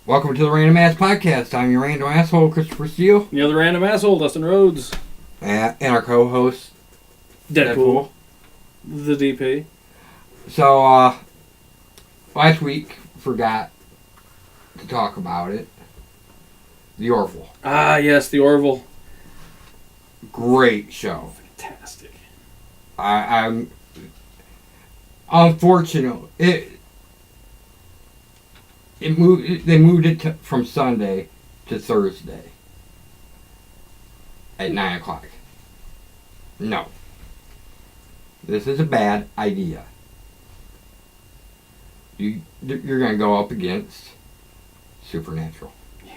Welcome to the Random Ass Podcast. I'm your random asshole, Christopher Steele. The other random asshole, Steele-Rhoads. And our co-host, Deadpool. The DP. So, last week, forgot to talk about it. The Orville. Ah, yes, the Orville. Great show. Fantastic. I'm... Unfortunately, they moved it from Sunday to Thursday at 9 o'clock. No. This is a bad idea. You're going to go up against Supernatural. Yeah.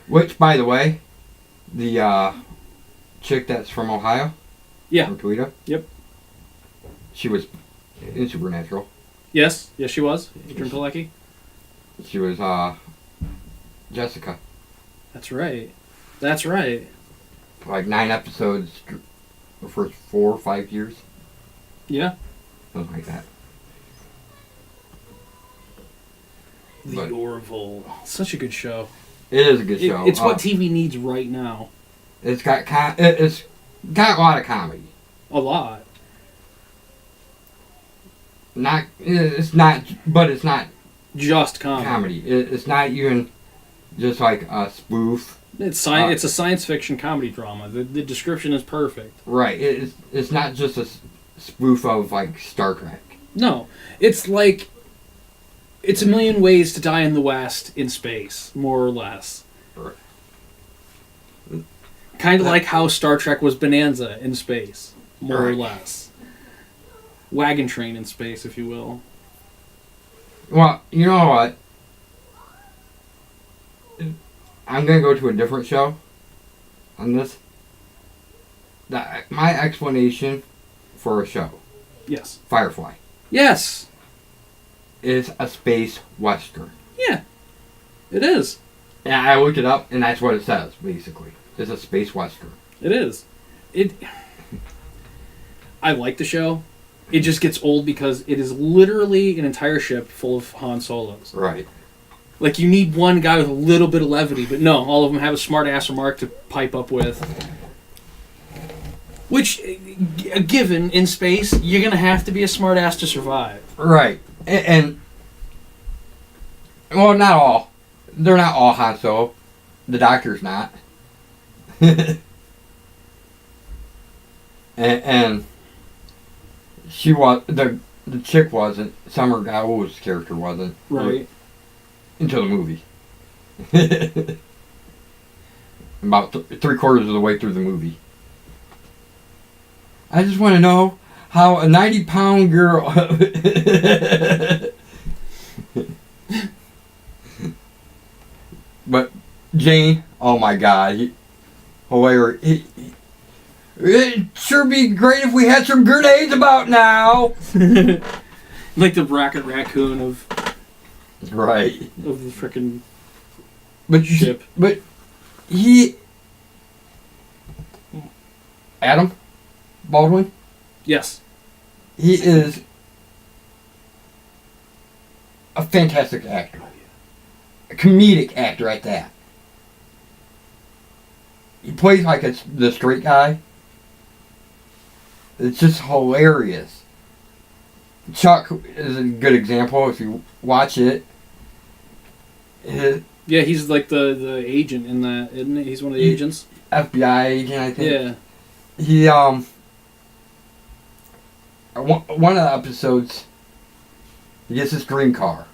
Which, by the way, the chick that's from Ohio? Yeah. From Toledo? Yep. She was in Supernatural. Yes, she was. Adrian Pilecki. She was Jessica. That's right. Like 9 episodes the first 4 or 5 years. Yeah. Something like that. The Orville. Such a good show. It is a good show. It's what TV needs right now. It's got a lot of comedy. A lot. It's not Just comedy. It's not even just like a spoof. It's a science fiction comedy drama. The description is perfect. Right. It's not just a spoof of like Star Trek. No, it's like it's a million ways to die in the West in space, more or less. Right. Kind of like how Star Trek was Bonanza in space, more or less. Wagon train in space, if you will. Well, you know what? I'm going to go to a different show on this. My explanation for a show. Yes. Firefly. Yes. Is a space western. Yeah. It is. Yeah, I looked it up, and that's what it says, basically. It's a space western. It is. I like the show. It just gets old because it is literally an entire ship full of Han Solos. Right. Like, you need one guy with a little bit of levity, but no, all of them have a smart-ass remark to pipe up with. Which, given in space, you're going to have to be a smart-ass to survive. Right. And well, not all. They're not all Han Solo. The Doctor's not. and she was the chick wasn't. Summer Gau's character wasn't. Right. Until the movie. About 3/4 of the way through the movie. I just want to know how a 90-pound girl. But Jane, oh my God, hilarious. It'd sure be great if we had some grenades about now. Like the Rocket Raccoon of... Right. Of the frickin' ship. But he... Adam Baldwin? Yes. He is a fantastic actor. A comedic actor at that. He plays like the straight guy. It's just hilarious. Chuck is a good example if you watch it. Yeah, he's like the agent in that, isn't he? He's one of the agents? FBI agent, I think. Yeah. He, one of the episodes, he gets his dream car.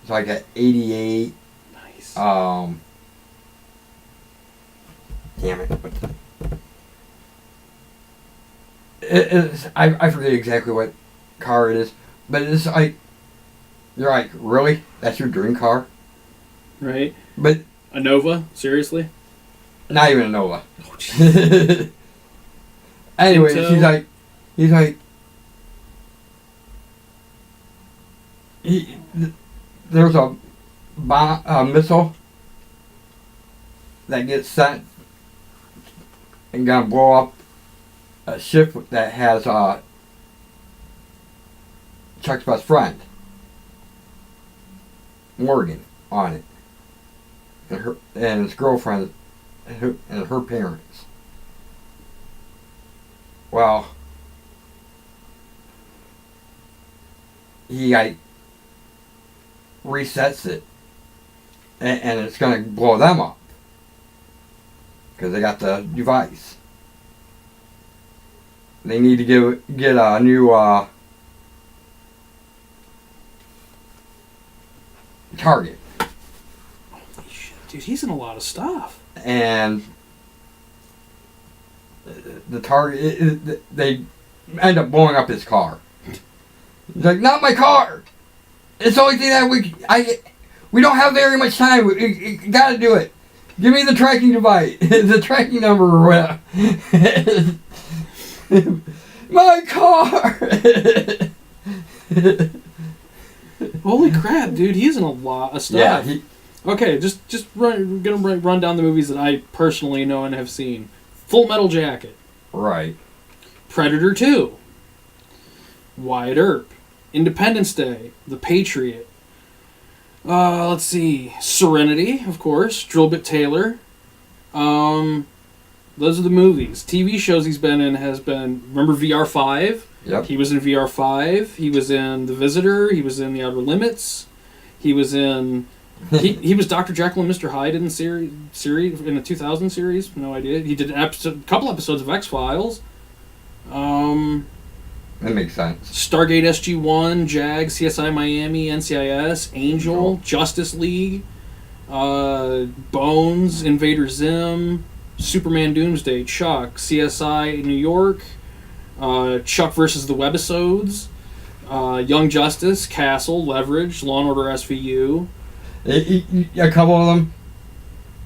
It's like an 88. Nice. Damn it. It is, I forget exactly what car it is, but it's like, you're like, really? That's your dream car? Right. But a Nova? Seriously? Not even a Nova. Oh, jeez. Anyway, he's like, there's a missile that gets sent and gonna blow up a ship that has Chuck's best friend, Morgan. on it, and his girlfriend and her parents. Well, he like resets it, and it's gonna blow them up because they got the device. They need to get a new target. Holy shit, dude, he's in a lot of stuff. And the target, they end up blowing up his car. He's like, not my car. It's the only thing that we don't have very much time. We gotta do it. Give me the tracking device, the tracking number or whatever. My car. Holy crap, dude, he's in a lot of stuff. Yeah. Okay, gonna run down the movies that I personally know and have seen. Full Metal Jacket. Right. Predator 2. Wyatt Earp. Independence Day. The Patriot. Let's see. Serenity, of course. Drillbit Taylor. Those are the movies. TV shows he's been in remember VR5? Yep. He was in VR5. He was in The Visitor. He was in The Outer Limits. He was in... he was Dr. Jekyll and Mr. Hyde in the series in the 2000 series. No idea. He did a couple episodes of X-Files. That makes sense. Stargate SG-1, JAG, CSI Miami, NCIS, Angel, Justice League, Bones, Invader Zim, Superman Doomsday, Chuck, CSI New York, Chuck versus the Webisodes, Young Justice, Castle, Leverage, Law & Order SVU. A couple of them.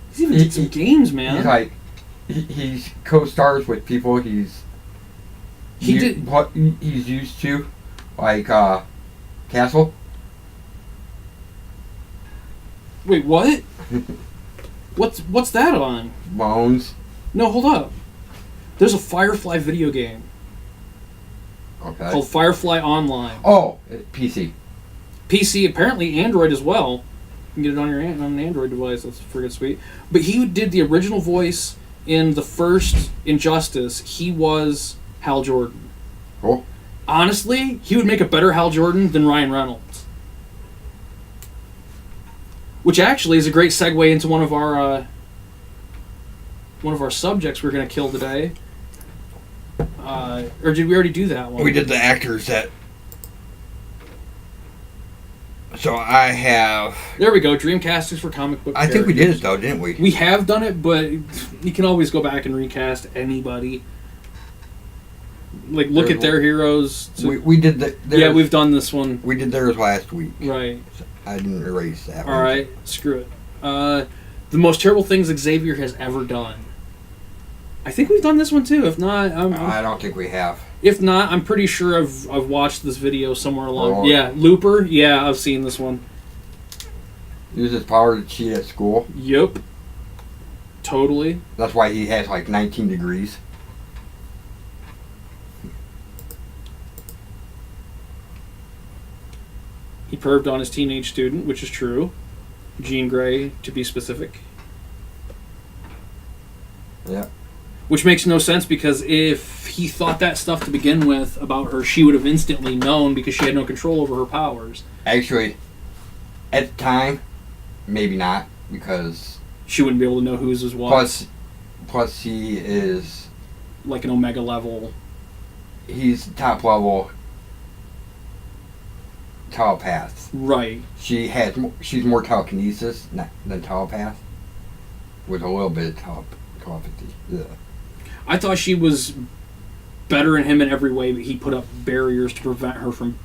He's even did some games, man. He's like, he's co-stars with people he's used to, like Castle. Wait, what? What's that on? Bones. No, hold up. There's a Firefly video game Okay. called Firefly Online. Oh, PC. PC, apparently Android as well. You can get it on on an Android device. That's friggin' sweet. But he did the original voice in the first Injustice. He was Hal Jordan. Cool. Honestly, he would make a better Hal Jordan than Ryan Reynolds. Which actually is a great segue into one of our subjects we're going to kill today. Or did we already do that one? We did the actors that. So I have. There we go. Dreamcasters for comic book. I think we did it though, didn't we? We have done it, but you can always go back and recast anybody. Like, look at their heroes. We did the. Yeah, we've done this one. We did theirs last week. Right. So I didn't erase that one. All right. Screw it. The most terrible things Xavier has ever done. I think we've done this one too. If not, I don't think we have. If not, I'm pretty sure I've watched this video somewhere along. Oh. Yeah, Looper. Yeah, I've seen this one. Use his power to cheat at school. Yep. Totally. That's why he has like 19 degrees. He perved on his teenage student, which is true. Jean Grey, to be specific. Yeah. Which makes no sense because if he thought that stuff to begin with about her, she would have instantly known because she had no control over her powers. Actually, at the time, maybe not because she wouldn't be able to know whose was what. Plus he is like an Omega level. He's top level telepath. Right. She's more telekinesis than telepath, with a little bit of telepathy. Yeah. I thought she was better in him in every way, but he put up barriers to prevent her from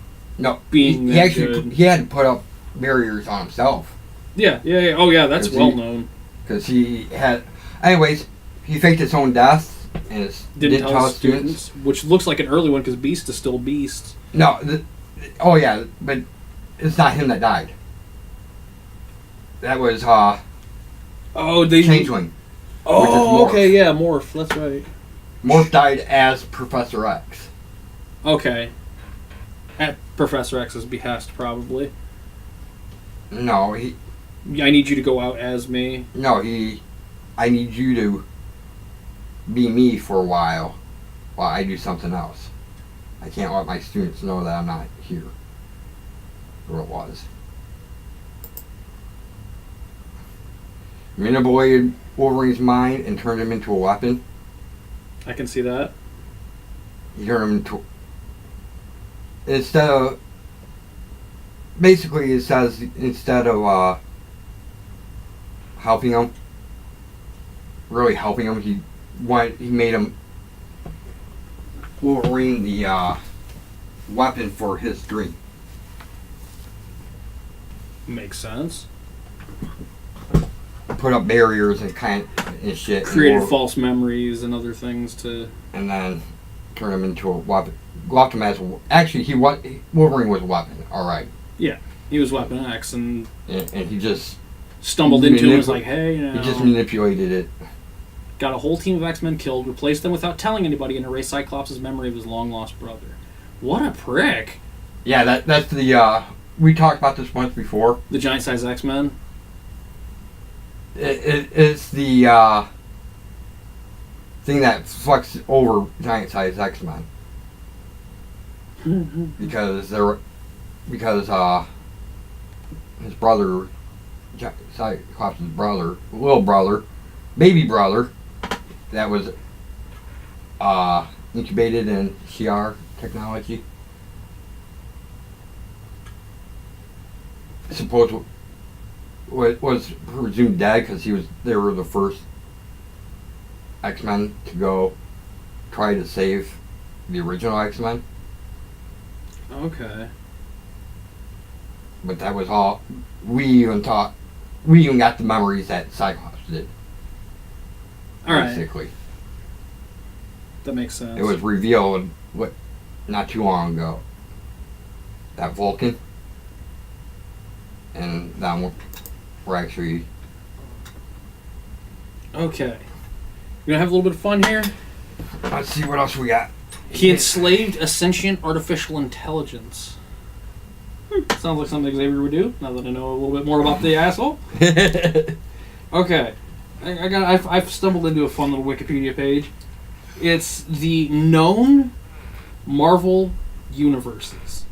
being he actually good. He had to put up barriers on himself. Yeah. Oh yeah, that's well known. Because he had, anyways, he faked his own death and didn't tell his students, which looks like an early one because Beast is still Beast. No, but it's not him that died. That was Changeling. Oh, okay, yeah, Morph. That's right. Morph died as Professor X. Okay. At Professor X's behest, probably. No, I need you to go out as me. No, I need you to be me for a while I do something else. I can't let my students know that I'm not here. Or it was. Manipulated Wolverine's mind and turned him into a weapon. I can see that. He turned him into... Basically, it says instead of helping him, really helping him, he made him Wolverine the weapon for his dream. Makes sense. Put up barriers and shit. Created false memories and other things to... And then turn him into a weapon. Left him as actually, Wolverine was a weapon, alright. Yeah, he was Weapon X, and he just... Stumbled into it and was like, hey, He just manipulated it. Got a whole team of X-Men killed, replaced them without telling anybody, and erased Cyclops' memory of his long-lost brother. What a prick. Yeah, that's the... we talked about this once before. The giant-sized X-Men? It's the thing that fucks over giant-sized X-Men. because his brother, Cyclops' brother, little brother, baby brother, that was incubated in CR technology. Supposed was presumed dead because they were the first X-Men to go try to save the original X-Men. Okay. But that was all. We even got the memories that Cyclops did. Alright. Basically. That makes sense. It was revealed not too long ago. That Vulcan and that were actually... Okay. You gonna have a little bit of fun here? Let's see what else we got. He enslaved a sentient artificial intelligence. Sounds like something Xavier would do, now that I know a little bit more about the asshole. Okay. I've stumbled into a fun little Wikipedia page. It's the known Marvel universes.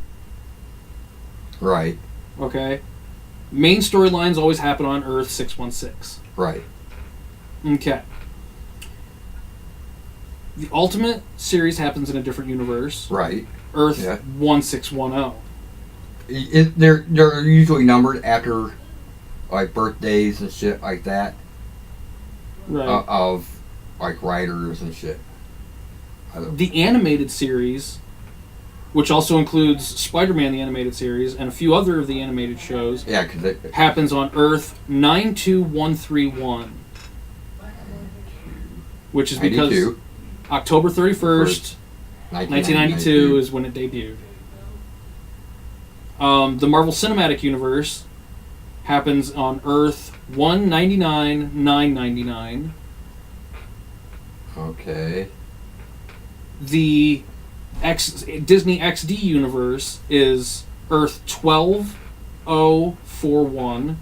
Right. Okay? Main storylines always happen on Earth 616. Right. Okay. The Ultimate series happens in a different universe. Right. Earth Yeah. 1610. They're usually numbered after like birthdays and shit like that. Right. Of like writers and shit. The animated series, which also includes Spider-Man the animated series and a few other of the animated shows, yeah, because it happens on Earth 92131, which is because 92. October 31st, 1992 is when it debuted. The Marvel Cinematic Universe happens on Earth 199,999. Okay. The Disney XD universe is Earth 12041.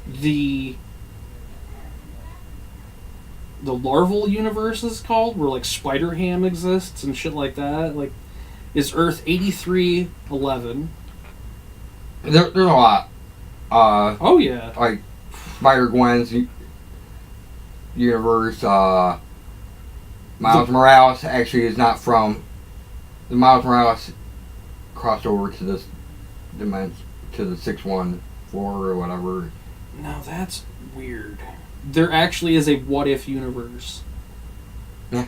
The larval universe is called, where like Spider-Ham exists and shit like that, like, is Earth 8311. There's a lot. Oh yeah. Like Spider-Gwen's universe. Miles Morales actually is not from. The Miles Morales crossed over to this dimension, to the 614 or whatever. Now that's weird. There actually is a what if universe. Yeah.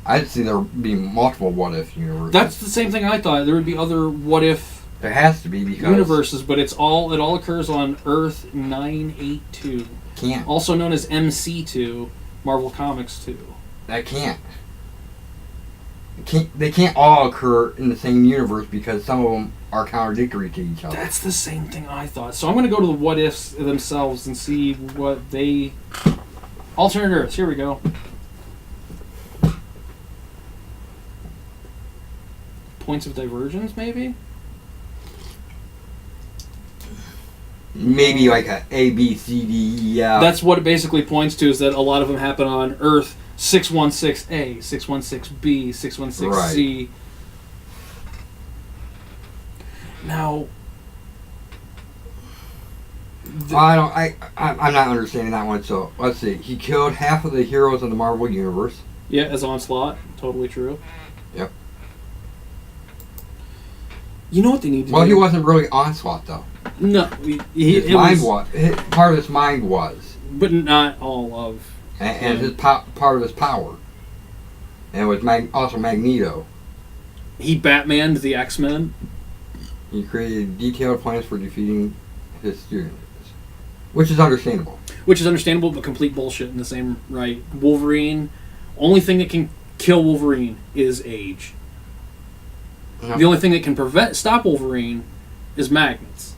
I'd see there being multiple what if universes. That's the same thing I thought. There would be other what if There has to be because universes, but it all occurs on Earth 982. Can't. Also known as MC2, Marvel Comics 2. That can't. They can't all occur in the same universe because some of them are contradictory to each other. That's the same thing I thought. So I'm going to go to the what ifs themselves and see what they... Alternate Earths, here we go. Points of divergence, maybe? maybe like a B, C, D, E, F. That's what it basically points to, is that a lot of them happen on Earth 616A, 616B, 616C. Right. Now, I'm not understanding that one. So let's see. He killed half of the heroes in the Marvel universe. yeah, as Onslaught, totally true. Yep. You know what they need to do? Well, he wasn't really Onslaught though. No, His mind was. Part of his mind was. But not all of. And his part of his power. And it was also Magneto. He Batmaned the X-Men. He created detailed plans for defeating his students, which is understandable. Which is understandable, but complete bullshit in the same right. Wolverine, only thing that can kill Wolverine is age. No. The only thing that can stop Wolverine is magnets.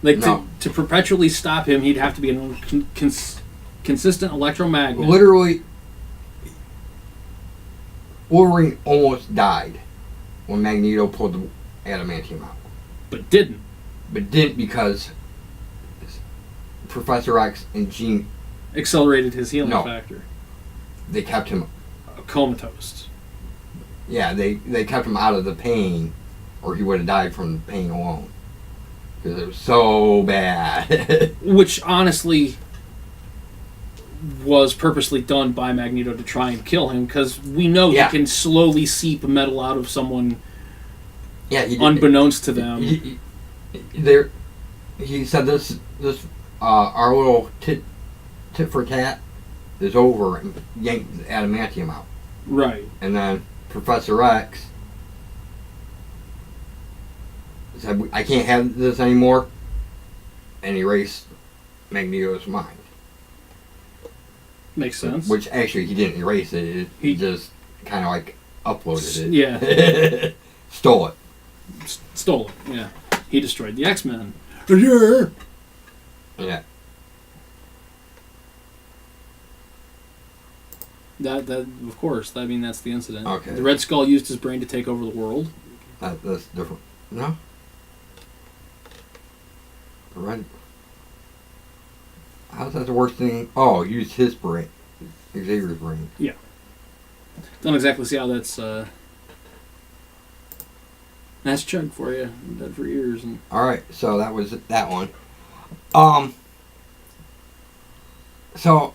Like, No. to perpetually stop him, he'd have to be a consistent electromagnet. Literally, Wolverine almost died when Magneto pulled the adamantium out. But didn't. But didn't because Professor X and Jean, Accelerated his healing No. factor. they kept him. Comatose. Yeah, they kept him out of the pain, or he would have died from the pain alone. Because it was so bad. Which, honestly, was purposely done by Magneto to try and kill him, because we know Yeah. he can slowly seep metal out of someone Yeah, he did. unbeknownst to them. He said this our little tit for tat is over, and yanked the adamantium out. Right. And then Professor X said, I can't have this anymore, and erased Magneto's mind. Makes sense. Which actually he didn't erase it, he just kind of like uploaded it. Yeah. Stole it. Stole it, yeah. He destroyed the X-Men. Yeah. Yeah. That of course. I mean, that's the incident. Okay. The Red Skull used his brain to take over the world. That's different. No? The red. How's that the worst thing? Oh, used his brain. Xavier's brain. Yeah. Don't exactly see how that's Chug for you. Been dead for years. And Alright, so that was that one. So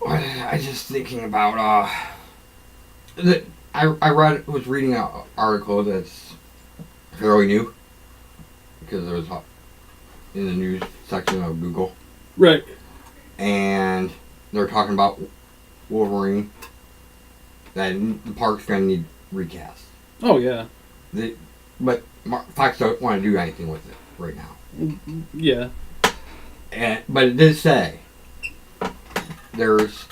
I was just thinking about I was reading an article that's fairly new because it was in the news section of Google, right. and they're talking about Wolverine, that the park's gonna need recast. Oh yeah. But Fox don't want to do anything with it right now. Yeah. But it did say there's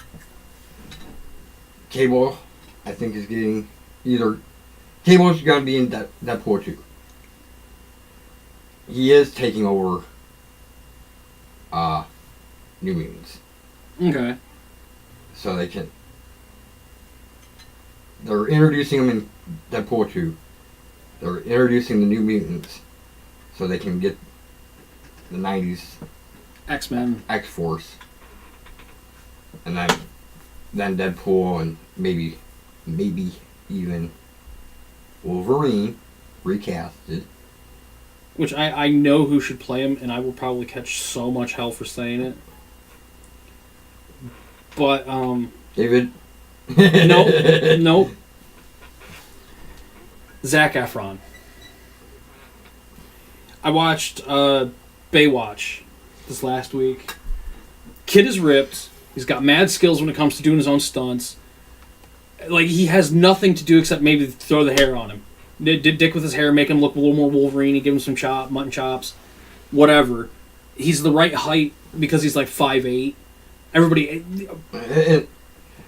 Cable, I think, is getting either Cable's going to be in Deadpool 2. He is taking over New Mutants, Okay. so they're introducing him in Deadpool 2. They're introducing the New Mutants so they can get the 90s X-Men. X-Force. And then Deadpool and maybe even Wolverine recasted. Which I know who should play him, and I will probably catch so much hell for saying it. But, David? Nope. Zac Efron. I watched Baywatch this last week. Kid is ripped. He's got mad skills when it comes to doing his own stunts. Like, he has nothing to do except maybe throw the hair on him. Did dick with his hair, make him look a little more Wolverine, give him some mutton chops, whatever. He's the right height because he's like 5'8". Everybody...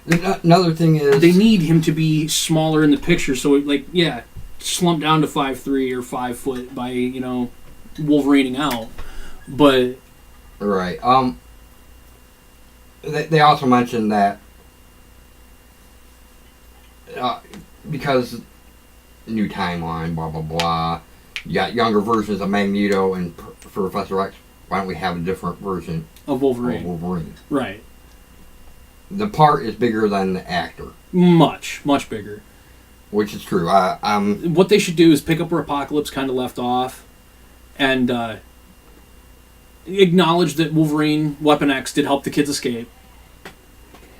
Another thing is... They need him to be smaller in the picture, so, slump down to 5'3" or 5 foot by, Wolverining out. But... Right. They also mentioned that because new timeline, blah blah blah, You got younger versions of Magneto and Professor X. Why don't we have a different version of Wolverine? Of Wolverine. Right. The part is bigger than the actor. Much bigger. Which is true. What they should do is pick up where Apocalypse kind of left off, and acknowledge that Wolverine Weapon X did help the kids escape,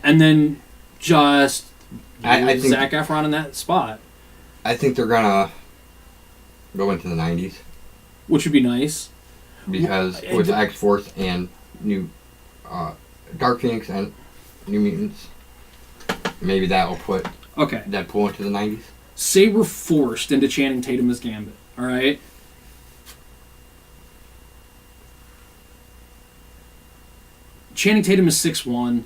and then just I think Zac Efron in that spot. I think they're gonna go into the 90s, which would be nice because with X-Force and new Dark Phoenix and New Mutants, maybe that will put Deadpool into the 90s. Say we're forced into Channing Tatum as Gambit, all right? Channing Tatum is 6'1".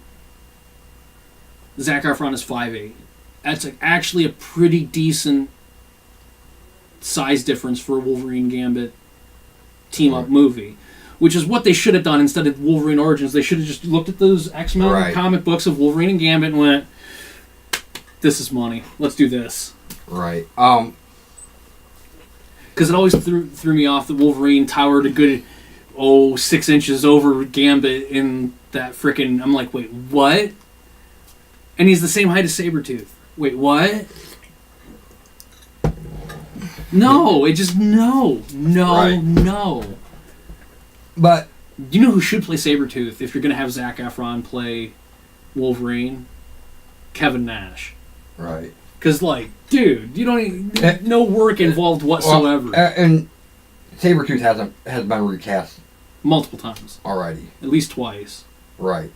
Zac Efron is 5'8". That's actually a pretty decent size difference for a Wolverine Gambit team-up movie. Which is what they should have done instead of Wolverine Origins. They should have just looked at those X-Men comic books of Wolverine and Gambit and went, this is money. Let's do this. Right. Because it always threw me off that Wolverine towered a good, 6 inches over Gambit in that frickin'... I'm like, wait, what? And he's the same height as Sabretooth. Wait, what? No, it just... No. But... You know who should play Sabretooth if you're going to have Zac Efron play Wolverine? Kevin Nash. Right. Because, dude, you don't even... no work involved whatsoever. And Sabretooth has been recast. Multiple times. Already. At least twice. Right.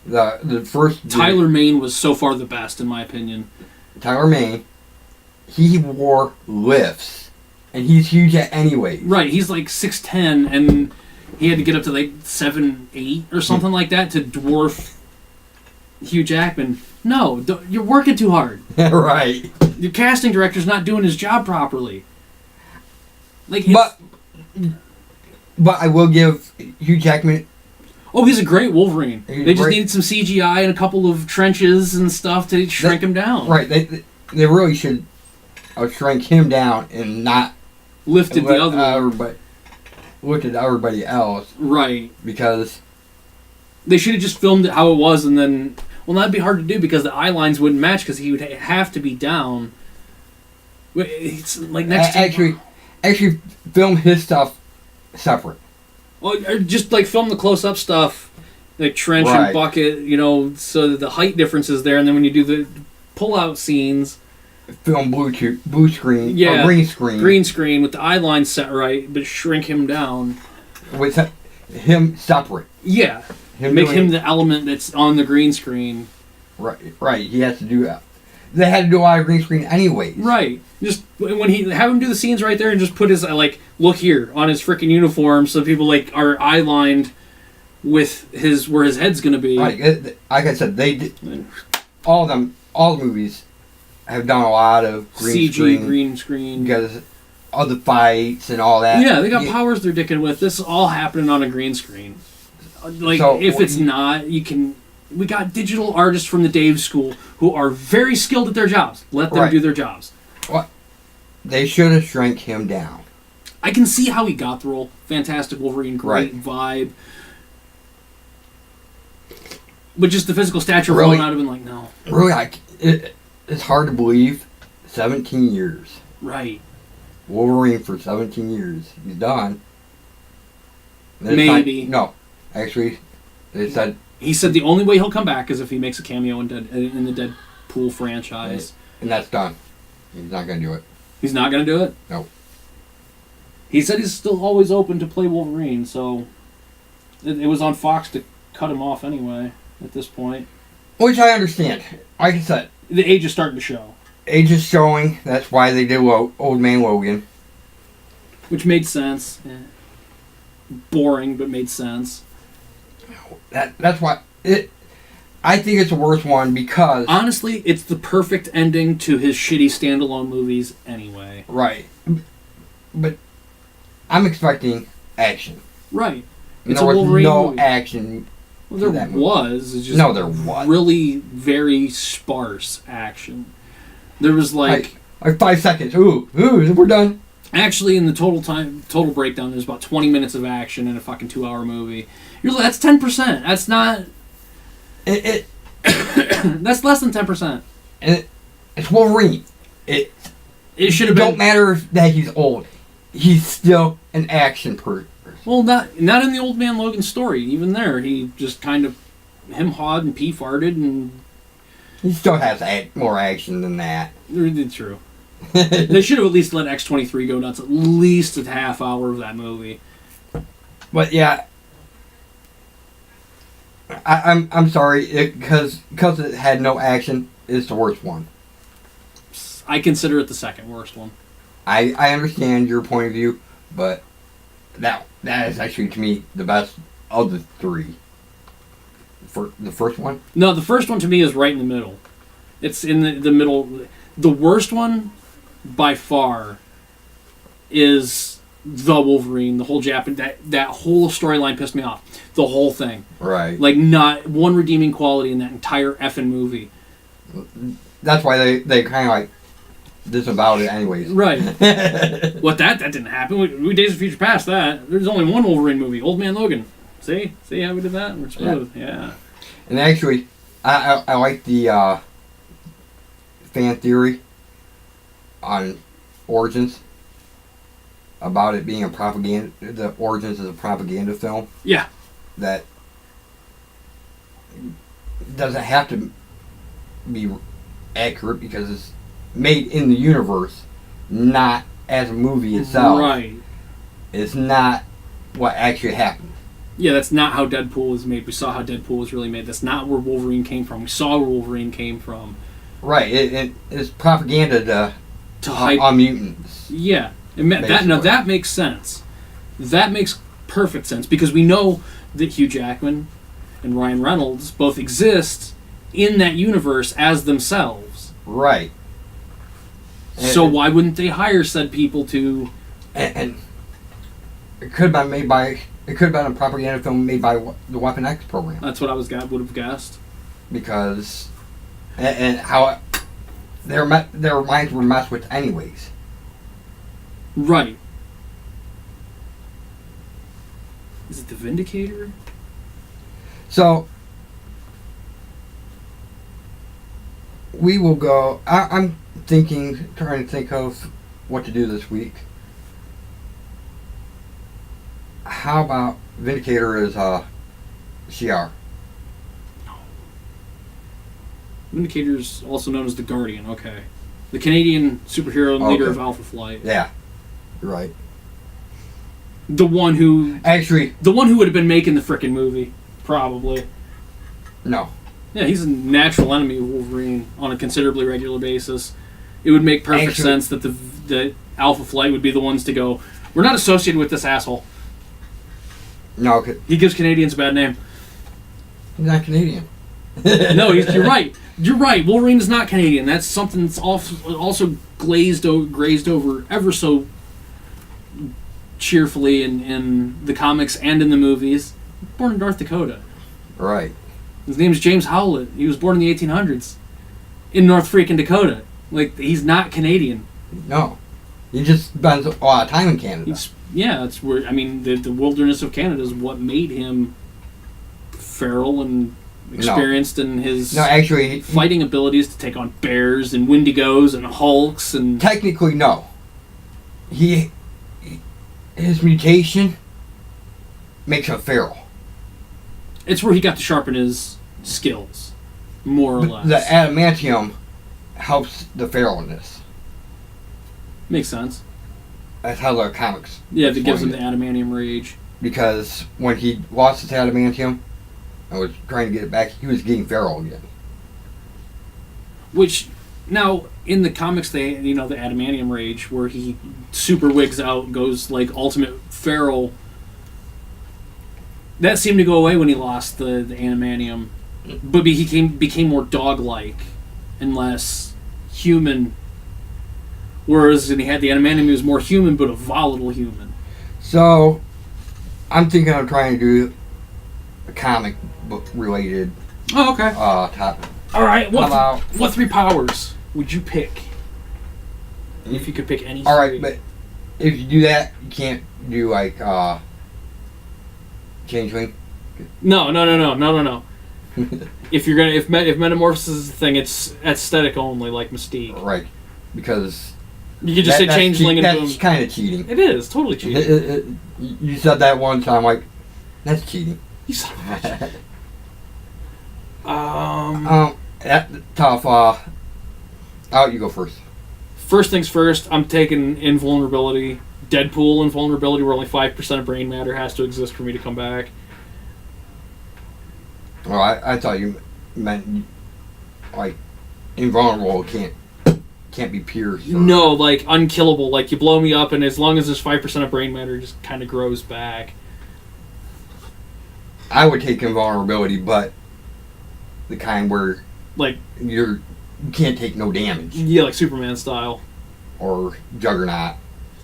The first... Tyler Mane was so far the best, in my opinion. Tyler Mane, he wore lifts. And he's huge anyway. Right, he's 6'10", and he had to get up to 7'8" or something like that to dwarf Hugh Jackman. No, you're working too hard. Right. Your casting director's not doing his job properly. But I will give Hugh Jackman... Oh, he's a great Wolverine. They just needed some CGI and a couple of trenches and stuff to shrink him down. Right, they really should shrink him down and not... Lifted the other one. Lifted everybody else. Right. Because... They should have just filmed it how it was and then... Well, that'd be hard to do because the eye lines wouldn't match because he would have to be down. It's next to... Actually, film his stuff separate. Well, or just film the close-up stuff, trench and bucket, so that the height difference is there, and then when you do the pull-out scenes... Film blue screen, or green screen. Green screen with the eye lines set right, but shrink him down. With him separate. Yeah. Make him the element that's on the green screen. Right. He has to do that. They had to do a lot of green screen anyways. Right. Just when have him do the scenes right there and just put his look here on his freaking uniform so people are eye lined with where his head's gonna be. Right. Like I said, they did, all the movies have done a lot of green screen because of the fights and all that. Yeah, they got powers they're dicking with. This is all happening on a green screen. If it's not, you can... We got digital artists from the Dave School who are very skilled at their jobs. Let them do their jobs. Well, they should have shrank him down. I can see how he got the role. Fantastic Wolverine, great vibe. But just the physical stature alone, I'd have been no. Really, it's hard to believe. 17 years. Right. Wolverine for 17 years. He's done. Maybe. No. Actually, they said... He said the only way he'll come back is if he makes a cameo in the Deadpool franchise. And that's done. He's not going to do it. He's not going to do it? No. He said he's still always open to play Wolverine, so... It was on Fox to cut him off anyway, at this point. Which I understand. Like I said... The age is starting to show. Age is showing. That's why they did Old Man Logan. Which made sense. Boring, but made sense. That's why I think it's the worst one because honestly, it's the perfect ending to his shitty standalone movies anyway. Right, but I'm expecting action. Right, it's there was Wolverine no movie. Action. Well, there was. It's just there was really very sparse action. There was like 5 seconds. Ooh, we're done. Actually, in the total breakdown, there's about 20 minutes of action in a fucking 2-hour movie. That's 10%. That's not. That's less than 10%. It's Wolverine. It should have been. Don't matter that he's old. He's still an action person. Well, not in the Old Man Logan story. Even there, he just kind of hawed and pee-farted and. He still has more action than that. It's true. They should have at least let X-23 go nuts at least a half hour of that movie. But yeah, I'm sorry because it had no action. It's the worst one. I consider it the second worst one. I understand your point of view, but that is actually to me the best of the three. For the first one? No, the first one to me is right in the middle. It's in the middle. The worst one, by far, is the Wolverine. The whole that whole storyline pissed me off. The whole thing. Right. Like, not one redeeming quality in that entire effing movie. That's why they kind of like disavowed it anyways. Right. That didn't happen. We Days of Future Past that. There's only one Wolverine movie, Old Man Logan. See how we did that? We're smooth. Yeah. And actually, I like the fan theory on Origins about it being a propaganda. The Origins is a propaganda film. Yeah. That doesn't have to be accurate because it's made in the universe, not as a movie itself. Right. It's not what actually happened. Yeah, that's not how Deadpool was made. We saw how Deadpool was really made. That's not where Wolverine came from. We saw where Wolverine came from. Right. It's propaganda to hype on mutants. Yeah. That makes sense. That makes perfect sense because we know that Hugh Jackman and Ryan Reynolds both exist in that universe as themselves. Right. So why wouldn't they hire said people to... And it could have been made by... It could have been a propaganda film made by the Weapon X program. That's what I would have guessed. Because... And how... Their minds were messed with anyways. Right. Is it the Vindicator? So... We will go... I'm trying to think of what to do this week. How about Vindicator is CR? Vindicator's also known as the Guardian, okay. The Canadian superhero leader of Alpha Flight. Yeah, you're right. The one who... Actually... The one who would have been making the frickin' movie, probably. No. Yeah, he's a natural enemy of Wolverine on a considerably regular basis. It would make perfect sense that the Alpha Flight would be the ones to go, we're not associated with this asshole. No, he gives Canadians a bad name. He's not Canadian. No, you're right. You're right. Wolverine is not Canadian. That's something that's also grazed over ever so cheerfully in the comics and in the movies. Born in North Dakota. Right. His name is James Howlett. He was born in the 1800s in North freaking Dakota. Like, he's not Canadian. No. He just spends a lot of time in Canada. That's where, I mean, the wilderness of Canada is what made him feral and experienced in his fighting abilities to take on bears and Wendigos and Hulks and... Technically, no. His mutation makes him feral. It's where he got to sharpen his skills, more or less. The adamantium helps the feralness. Makes sense. That's how the comics... Yeah, that gives him the adamantium rage. Because when he lost his adamantium and was trying to get it back, he was getting feral again. Which, now, in the comics, the adamantium rage, where he super wigs out, goes, like, ultimate feral... That seemed to go away when he lost the adamantium. But he became more dog-like and less human. Whereas when he had the adamantium, he was more human, but a volatile human. So, I'm thinking of trying to do a comic book related topic. Alright, what 3 powers would you pick? If you could pick any 3. Alright, but if you do that, you can't do like changeling. No. If you're gonna if metamorphosis is the thing, it's aesthetic only, like Mystique. Right, because You could just say changeling and that's boom. kind of cheating. It is totally cheating. You said that one time, like that's cheating. You son of a bitch. That's tough. You go first. First things first, I'm taking invulnerability. Deadpool invulnerability, where only 5% of brain matter has to exist for me to come back. Oh, I thought you meant like invulnerable can't be pierced. No, like unkillable. Like you blow me up, and as long as there's 5% of brain matter, it just kind of grows back. I would take invulnerability, but the kind where like you can't take no damage. Yeah, like Superman style. Or Juggernaut.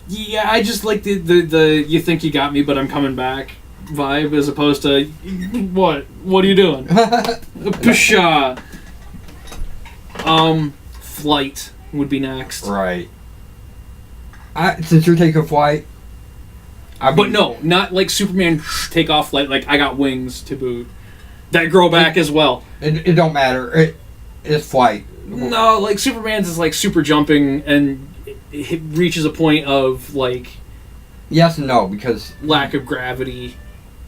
Yeah, I just like the you think you got me, but I'm coming back vibe, as opposed to what are you doing? Pshaw. Flight would be next. Right. Since you're taking flight, but no, not like Superman take off flight. Like I got wings to boot that grow back as well. It don't matter. It's flight. No, like Superman's is like super jumping, and it reaches a point of like yes and no, because lack of gravity.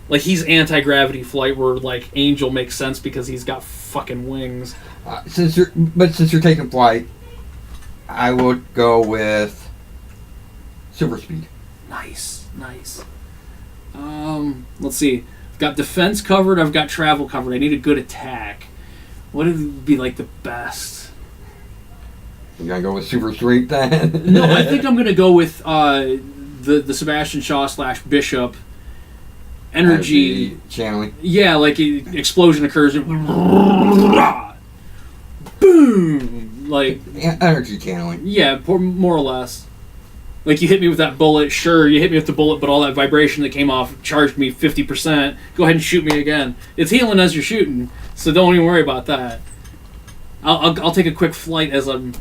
Like he's anti-gravity flight, where like Angel makes sense because he's got fucking wings. Since you're taking flight, I would go with super speed. Nice. Let's see. I've got defense covered. I've got travel covered. I need a good attack. What would be like the best? You gonna go with super strength then? No, I think I'm gonna go with the Sebastian Shaw / Bishop energy channeling. Yeah, like explosion occurs and boom, like energy channeling. Yeah, more or less. Like you hit me with that bullet, sure, you hit me with the bullet, but all that vibration that came off charged me 50%. Go ahead and shoot me again. It's healing as you're shooting, so don't even worry about that. I'll take a quick flight as I'm.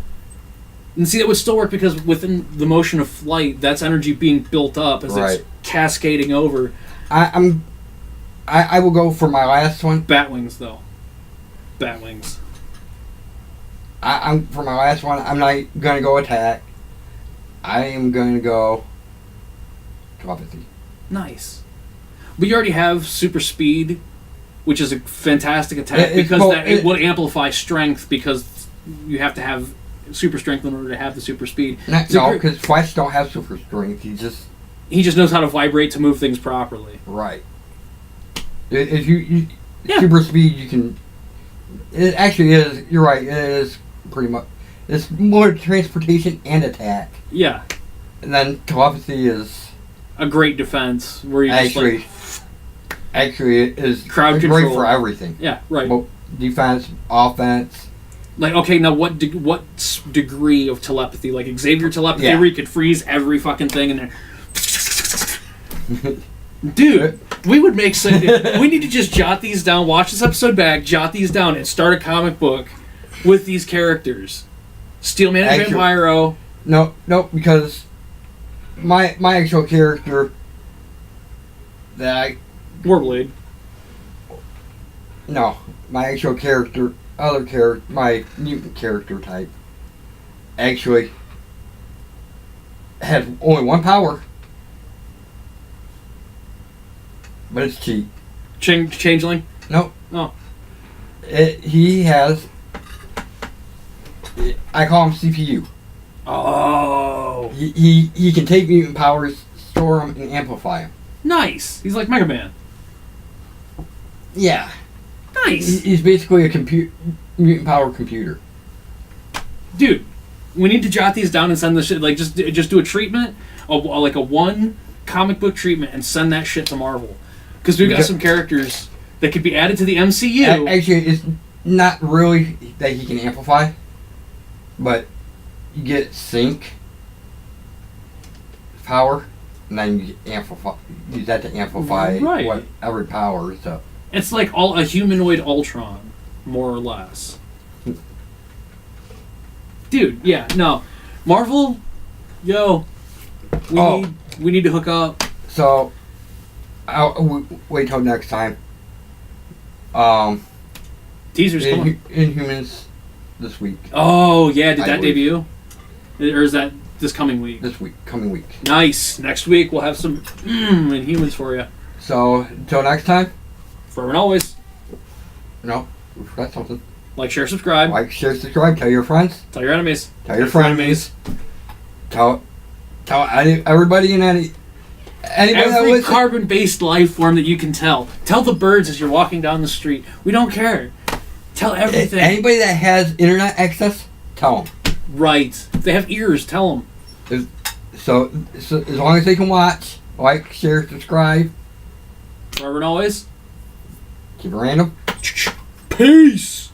And see, that would still work because within the motion of flight, that's energy being built up as it's cascading over. I will go for my last one. Batwings, though. Batwings. I'm for my last one. I'm not gonna go attack. I am going to go telepathy. Nice. But you already have super speed, which is a fantastic attack it will amplify strength because you have to have super strength in order to have the super speed. No, because Flash don't have super strength. He just knows how to vibrate to move things properly. Right. If you super speed, you can. It actually is. You're right. It is pretty much. It's more transportation and attack. Yeah. And then telepathy is a great defense where you actually it is crowd great control for everything. Yeah, right. Both defense, offense. Like, okay, now what degree of telepathy? Like Xavier telepathy, where you could freeze every fucking thing in there. Dude, we would make sense. We need to just jot these down. Watch this episode back. Jot these down and start a comic book with these characters. Steelman and Vampiro. No, because my actual character that Warblade. No, my actual character, my mutant character type, actually had only one power, but it's cheap. Changeling? Nope. Oh. He has. I call him CPU. Oh. He can take mutant powers, store them, and amplify them. Nice. He's like Mega Man. Yeah. Nice. He's basically a mutant power computer. Dude, we need to jot these down and send this shit. Like, just do a treatment, like a one comic book treatment, and send that shit to Marvel. Because we've got some characters that could be added to the MCU. Actually, it's not really that he can amplify, but you get sync power, and then you use that to amplify whatever power. So it's like a humanoid Ultron, more or less. Dude, yeah, no. Marvel, yo, We need to hook up. So, I'll wait till next time. Teaser's coming. Inhumans this week. Oh yeah, did I that believe. debut? Or is that this coming week? This week, coming week. Nice. Next week we'll have some Inhumans for you. So, until next time. Forever and always. No, we forgot something. Like, share, subscribe. Like, share, subscribe. Tell your friends. Tell your enemies. Tell your frenemies. Tell everybody and anybody that Every listens. carbon-based life form that you can tell. Tell the birds as you're walking down the street. We don't care. Tell everything. Anybody that has internet access, tell them. Right. If they have ears, tell them. So as long as they can watch, like, share, subscribe. Forever and always. Keep it random. Peace.